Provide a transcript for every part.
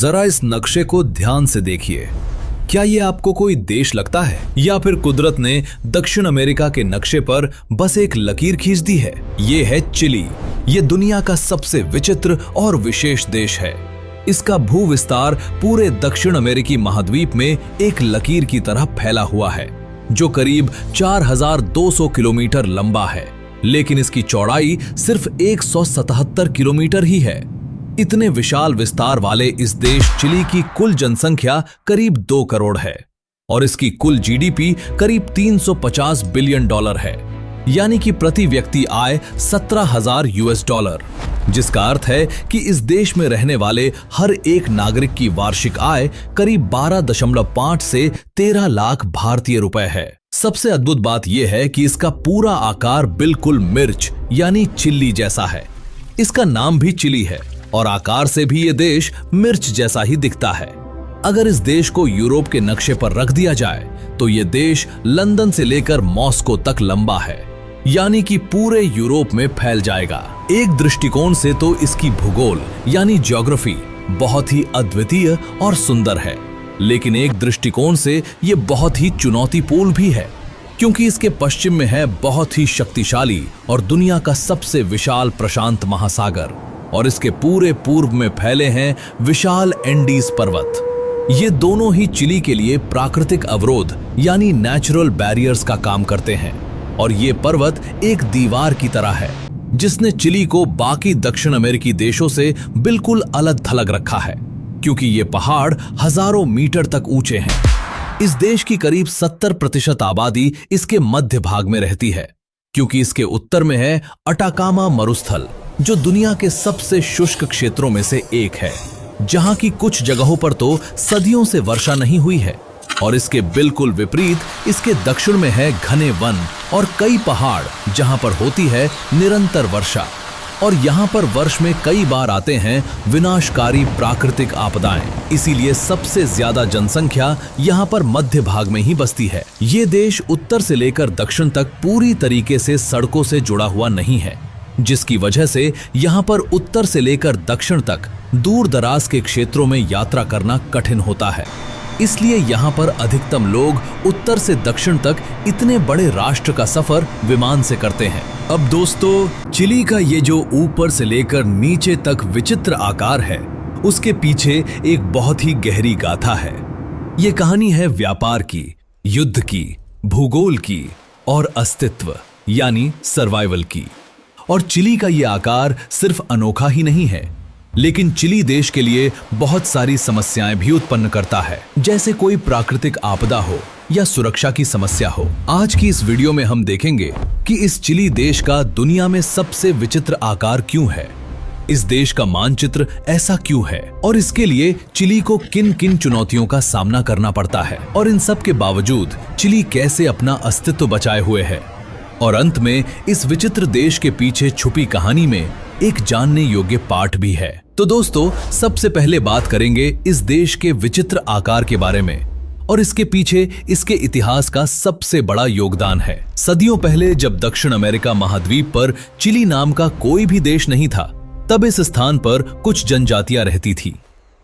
जरा इस नक्शे को ध्यान से देखिए। क्या ये आपको कोई देश लगता है या फिर कुदरत ने दक्षिण अमेरिका के नक्शे पर बस एक लकीर खींच दी है? ये है चिली। ये दुनिया का सबसे विचित्र और विशेष देश है। इसका भूविस्तार पूरे दक्षिण अमेरिकी महाद्वीप में एक लकीर की तरह फैला हुआ है, जो करीब 4200 किलोमीटर लंबा है, लेकिन इसकी चौड़ाई सिर्फ 177 किलोमीटर ही है। इतने विशाल विस्तार वाले इस देश चिली की कुल जनसंख्या करीब 2 करोड़ है और इसकी कुल जीडीपी करीब $350 बिलियन है, यानी कि प्रति व्यक्ति आय $17,000, जिसका अर्थ है कि इस देश में रहने वाले हर एक नागरिक की वार्षिक आय करीब 12.5 से 13 लाख भारतीय रुपए है। सबसे अद्भुत बात यह है कि इसका पूरा आकार बिल्कुल मिर्च यानी चिल्ली जैसा है। इसका नाम भी चिली है और आकार से भी ये देश मिर्च जैसा ही दिखता है। अगर इस देश को यूरोप के नक्शे पर रख दिया जाए तो ये देश लंदन से लेकर मॉस्को तक लंबा है, यानी कि पूरे यूरोप में फैल जाएगा। एक दृष्टिकोण से तो इसकी भूगोल यानी ज्योग्राफी बहुत ही अद्वितीय और सुंदर है, लेकिन एक दृष्टिकोण से ये बहुत ही चुनौतीपूर्ण भी है, क्योंकि इसके पश्चिम में है बहुत ही शक्तिशाली और दुनिया का सबसे विशाल प्रशांत महासागर और इसके पूरे पूर्व में फैले हैं विशाल एंडीज पर्वत। ये दोनों ही चिली के लिए प्राकृतिक अवरोध यानी नेचुरल बैरियर्स का काम करते हैं और ये पर्वत एक दीवार की तरह है, जिसने चिली को बाकी दक्षिण अमेरिकी देशों से बिल्कुल अलग थलग रखा है, क्योंकि ये पहाड़ हजारों मीटर तक ऊंचे हैं। इस देश की करीब 70% आबादी इसके मध्य भाग में रहती है, क्योंकि इसके उत्तर में है अटाकामा मरुस्थल, जो दुनिया के सबसे शुष्क क्षेत्रों में से एक है, जहां की कुछ जगहों पर तो सदियों से वर्षा नहीं हुई है। और इसके बिल्कुल विपरीत इसके दक्षिण में है घने वन और कई पहाड़, जहां पर होती है निरंतर वर्षा और यहाँ पर वर्ष में कई बार आते हैं विनाशकारी प्राकृतिक आपदाएं। इसीलिए सबसे ज्यादा जनसंख्या यहाँ पर मध्य भाग में ही बसती है। ये देश उत्तर से लेकर दक्षिण तक पूरी तरीके से सड़कों से जुड़ा हुआ नहीं है, जिसकी वजह से यहाँ पर उत्तर से लेकर दक्षिण तक दूर दराज के क्षेत्रों में यात्रा करना कठिन होता है। इसलिए यहाँ पर अधिकतम लोग उत्तर से दक्षिण तक इतने बड़े राष्ट्र का सफर विमान से करते हैं। अब दोस्तों, चिली का ये जो ऊपर से लेकर नीचे तक विचित्र आकार है, उसके पीछे एक बहुत ही गहरी गाथा है। ये कहानी है व्यापार की, युद्ध की, भूगोल की और अस्तित्व यानी सर्वाइवल की। और चिली का ये आकार सिर्फ अनोखा ही नहीं है, लेकिन चिली देश के लिए बहुत सारी समस्याएं भी उत्पन्न करता है, जैसे कोई प्राकृतिक आपदा हो या सुरक्षा की समस्या हो। आज की इस वीडियो में हम देखेंगे कि इस चिली देश का दुनिया में सबसे विचित्र आकार क्यों है, इस देश का मानचित्र ऐसा क्यों है और इसके लिए चिली को किन किन चुनौतियों का सामना करना पड़ता है, और इन सब के बावजूद चिली कैसे अपना अस्तित्व बचाए हुए है। और अंत में इस विचित्र देश के पीछे छुपी कहानी में एक जानने योग्य पाठ भी है। तो दोस्तों, सबसे पहले बात करेंगे इस देश के विचित्र आकार के बारे में और इसके पीछे इसके इतिहास का सबसे बड़ा योगदान है। सदियों पहले जब दक्षिण अमेरिका महाद्वीप पर चिली नाम का कोई भी देश नहीं था, तब इस स्थान पर कुछ जनजातियां रहती थी।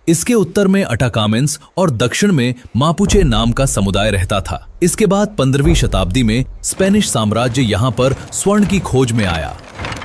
इसके उत्तर में अटाकामेंस और दक्षिण में मापुचे नाम का समुदाय रहता था। इसके बाद 15वीं शताब्दी में स्पेनिश साम्राज्य यहाँ पर स्वर्ण की खोज में आया।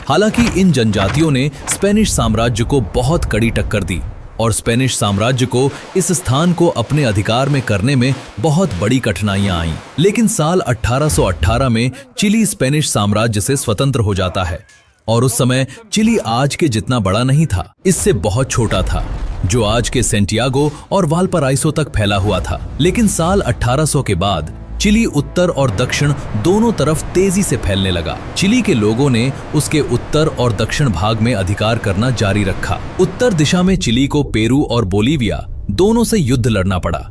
हालांकि इन जनजातियों ने स्पेनिश साम्राज्य को बहुत कड़ी टक्कर दी और स्पेनिश साम्राज्य को इस स्थान को अपने अधिकार में करने में बहुत बड़ी कठिनाइयां आईं। लेकिन साल 1818 में चिली स्पेनिश साम्राज्य से स्वतंत्र हो जाता है और उस समय चिली आज के जितना बड़ा नहीं था, इससे बहुत छोटा था, जो आज के सेंटियागो और वालपराइसो तक फैला हुआ था। लेकिन साल 1800 के बाद चिली उत्तर और दक्षिण दोनों तरफ तेजी से फैलने लगा। चिली के लोगों ने उसके उत्तर और दक्षिण भाग में अधिकार करना जारी रखा। उत्तर दिशा में चिली को पेरू और बोलीविया दोनों से युद्ध लड़ना पड़ा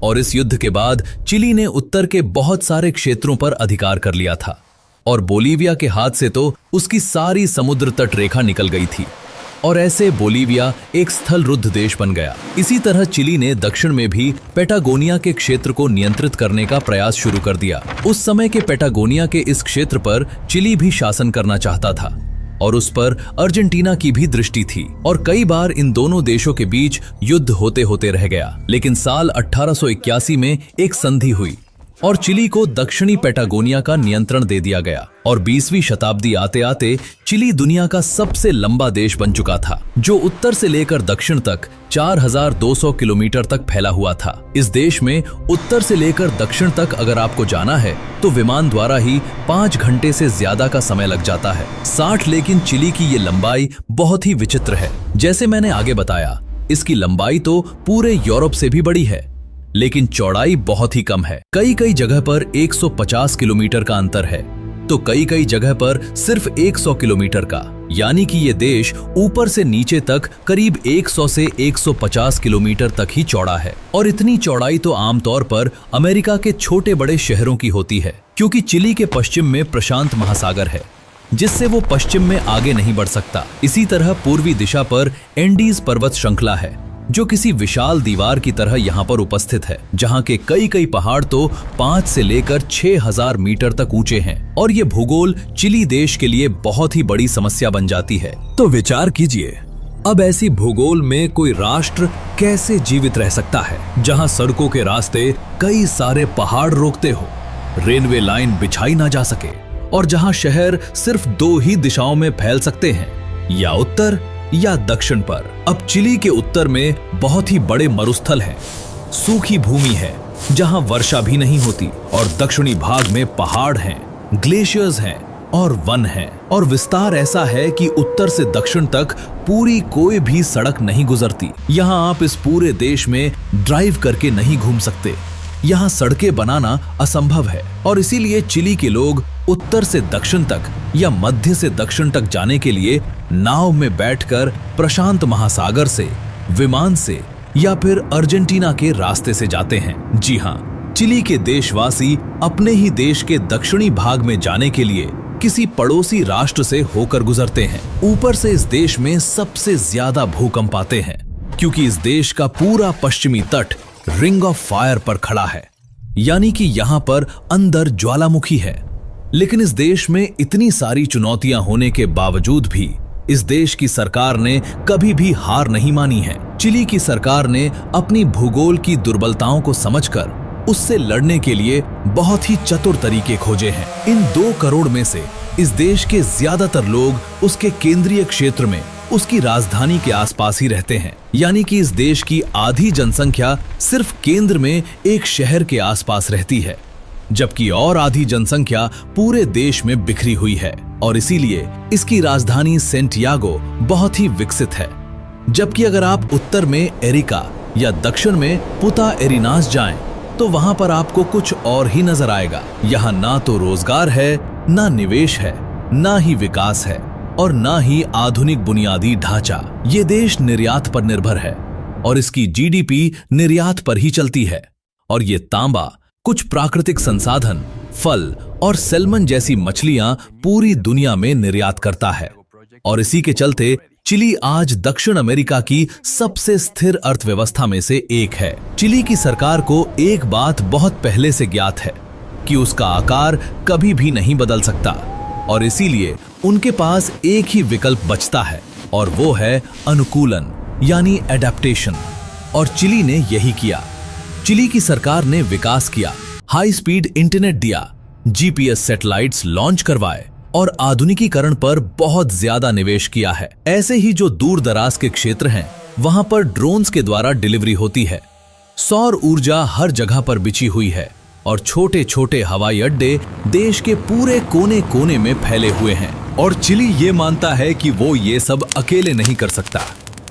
और इस युद्ध के बाद चिली ने उत्तर के बहुत सारे क्षेत्रों पर अधिकार कर लिया था और बोलीविया के हाथ से तो उसकी सारी समुद्र तट रेखा निकल गई थी और ऐसे बोलीविया एक स्थल रुद्ध देश बन गया। इसी तरह चिली ने दक्षिण में भी पेटागोनिया के क्षेत्र को नियंत्रित करने का प्रयास शुरू कर दिया। उस समय के पेटागोनिया के इस क्षेत्र पर चिली भी शासन करना चाहता था, और उस पर अर्जेंटीना की भी दृष्टि थी और कई बार इन दोनों देशों के बीच युद्ध होते होते रह गया। लेकिन साल 1881 में एक संधि हुई और चिली को दक्षिणी पैटागोनिया का नियंत्रण दे दिया गया और 20वीं शताब्दी आते आते चिली दुनिया का सबसे लंबा देश बन चुका था, जो उत्तर से लेकर दक्षिण तक 4200 किलोमीटर तक फैला हुआ था। इस देश में उत्तर से लेकर दक्षिण तक अगर आपको जाना है तो विमान द्वारा ही 5 घंटे से ज्यादा का समय लग जाता है। 60 लेकिन चिली की ये लंबाई बहुत ही विचित्र है। जैसे मैंने आगे बताया, इसकी लंबाई तो पूरे यूरोप से भी बड़ी है, लेकिन चौड़ाई बहुत ही कम है। कई कई जगह पर 150 किलोमीटर का अंतर है, तो कई कई जगह पर सिर्फ 100 किलोमीटर का, यानी कि ये देश ऊपर से नीचे तक करीब 100 से 150 किलोमीटर तक ही चौड़ा है। और इतनी चौड़ाई तो आमतौर पर अमेरिका के छोटे बड़े शहरों की होती है, क्योंकि चिली के पश्चिम में प्रशांत महासागर है, जिससे वो पश्चिम में आगे नहीं बढ़ सकता। इसी तरह पूर्वी दिशा पर एंडीज पर्वत श्रृंखला है, जो किसी विशाल दीवार की तरह यहाँ पर उपस्थित है, जहाँ के कई कई पहाड़ तो 5 से लेकर 6000 मीटर तक ऊंचे हैं। और ये भूगोल चिली देश के लिए बहुत ही बड़ी समस्या बन जाती है। तो विचार कीजिए, अब ऐसी भूगोल में कोई राष्ट्र कैसे जीवित रह सकता है, जहाँ सड़कों के रास्ते कई सारे पहाड़ रोकते हो, रेलवे लाइन बिछाई ना जा सके, और जहाँ शहर सिर्फ 2 ही दिशाओं में फैल सकते हैं, या उत्तर या दक्षिण पर। अब चिली के उत्तर में बहुत ही बड़े मरुस्थल हैं, सूखी भूमि है जहां वर्षा भी नहीं होती, और दक्षिणी भाग में पहाड़ हैं, ग्लेशियर्स हैं और वन हैं, और विस्तार ऐसा है कि उत्तर से दक्षिण तक पूरी कोई भी सड़क नहीं गुजरती। यहां आप इस पूरे देश में ड्राइव करके नहीं घूम सकते, यहाँ सड़कें बनाना असंभव है। और इसीलिए चिली के लोग उत्तर से दक्षिण तक या मध्य से दक्षिण तक जाने के लिए नाव में बैठकर प्रशांत महासागर से, विमान से या फिर अर्जेंटीना के रास्ते से जाते हैं। जी हाँ, चिली के देशवासी अपने ही देश के दक्षिणी भाग में जाने के लिए किसी पड़ोसी राष्ट्र से होकर गुजरते हैं। ऊपर से इस देश में सबसे ज्यादा भूकंप आते हैं, क्योंकि इस देश का पूरा पश्चिमी तट रिंग ऑफ फायर पर खड़ा है, यानी कि यहाँ पर अंदर ज्वालामुखी है। लेकिन इस देश में इतनी सारी चुनौतियां होने के बावजूद भी इस देश की सरकार ने कभी भी हार नहीं मानी है। चिली की सरकार ने अपनी भूगोल की दुर्बलताओं को समझकर उससे लड़ने के लिए बहुत ही चतुर तरीके खोजे हैं। इन 2 करोड़ में से इस देश के ज्यादातर लोग उसके केंद्रीय क्षेत्र में, उसकी राजधानी के आसपास ही रहते हैं, यानी कि इस देश की आधी जनसंख्या सिर्फ केंद्र में एक शहर के आसपास रहती है, जबकि और आधी जनसंख्या पूरे देश में बिखरी हुई है। और इसीलिए इसकी राजधानी सेंटियागो बहुत ही विकसित है। जबकि अगर आप उत्तर में एरिका या दक्षिण में पुता एरिनास जाएं, तो वहां पर आपको कुछ और ही नजर आएगा। यहाँ ना तो रोजगार है, ना निवेश है, ना ही विकास है, और ना ही आधुनिक बुनियादी ढांचा। ये देश निर्यात पर निर्भर है और इसकी जीडीपी निर्यात पर ही चलती है। और ये तांबा, कुछ प्राकृतिक संसाधन, फल और सैल्मन जैसी मछलियां पूरी दुनिया में निर्यात करता है। और इसी के चलते चिली आज दक्षिण अमेरिका की सबसे स्थिर अर्थव्यवस्था में से एक है। चिली की सरकार को एक बात बहुत पहले से ज्ञात है कि उसका आकार कभी भी नहीं बदल सकता, और इसीलिए उनके पास एक ही विकल्प बचता है, और वो है अनुकूलन, यानी एडेप्टेशन। और चिली ने यही किया। चिली की सरकार ने विकास किया, हाई स्पीड इंटरनेट दिया, जीपीएस सैटेलाइट्स लॉन्च करवाए और आधुनिकीकरण पर बहुत ज्यादा निवेश किया है। ऐसे ही जो दूर दराज के क्षेत्र हैं, वहां पर ड्रोन्स के द्वारा डिलीवरी होती है। सौर ऊर्जा हर जगह पर बिछी हुई है और छोटे छोटे हवाई अड्डे देश के पूरे कोने कोने में फैले हुए हैं। और चिली ये मानता है कि वो ये सब अकेले नहीं कर सकता,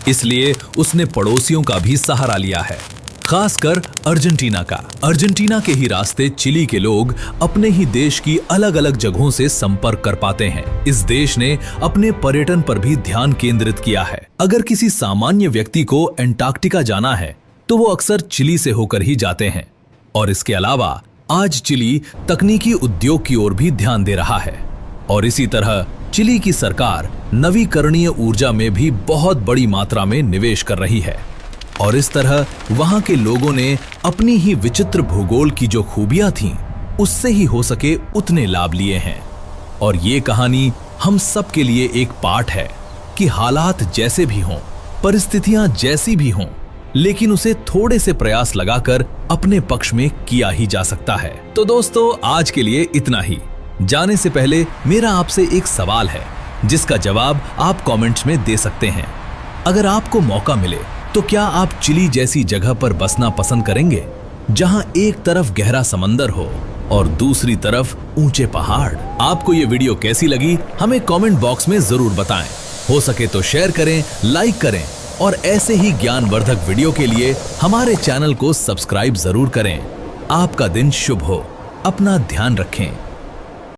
इसलिए उसने पड़ोसियों का भी सहारा लिया है, खासकर अर्जेंटीना का। अर्जेंटीना के ही रास्ते चिली के लोग अपने ही देश की अलग अलग जगहों से संपर्क कर पाते हैं। इस देश ने अपने पर्यटन पर भी ध्यान केंद्रित किया है। अगर किसी सामान्य व्यक्ति को एंटार्क्टिका जाना है तो वो अक्सर चिली से होकर ही जाते हैं। और इसके अलावा आज चिली तकनीकी उद्योग की ओर भी ध्यान दे रहा है, और इसी तरह चिली की सरकार नवीकरणीय ऊर्जा में भी बहुत बड़ी मात्रा में निवेश कर रही है। और इस तरह वहां के लोगों ने अपनी ही विचित्र भूगोल की जो खूबियां थीं, उससे ही हो सके उतने लाभ लिए हैं। और ये कहानी हम सब के लिए एक पाठ है कि हालात जैसे भी हों, परिस्थितियां जैसी भी हों, लेकिन उसे थोड़े से प्रयास लगाकर अपने पक्ष में किया ही जा सकता है। तो दोस्तों, आज के लिए इतना ही। जाने से पहले मेरा आपसे एक सवाल है जिसका जवाब आप कमेंट्स में दे सकते हैं। अगर आपको मौका मिले तो क्या आप चिली जैसी जगह पर बसना पसंद करेंगे, जहां एक तरफ गहरा समंदर हो और दूसरी तरफ ऊंचे पहाड़? आपको ये वीडियो कैसी लगी हमें कमेंट बॉक्स में जरूर बताएं। हो सके तो शेयर करें, लाइक करें और ऐसे ही ज्ञानवर्धक वीडियो के लिए हमारे चैनल को सब्सक्राइब जरूर करें। आपका दिन शुभ हो। अपना ध्यान रखें।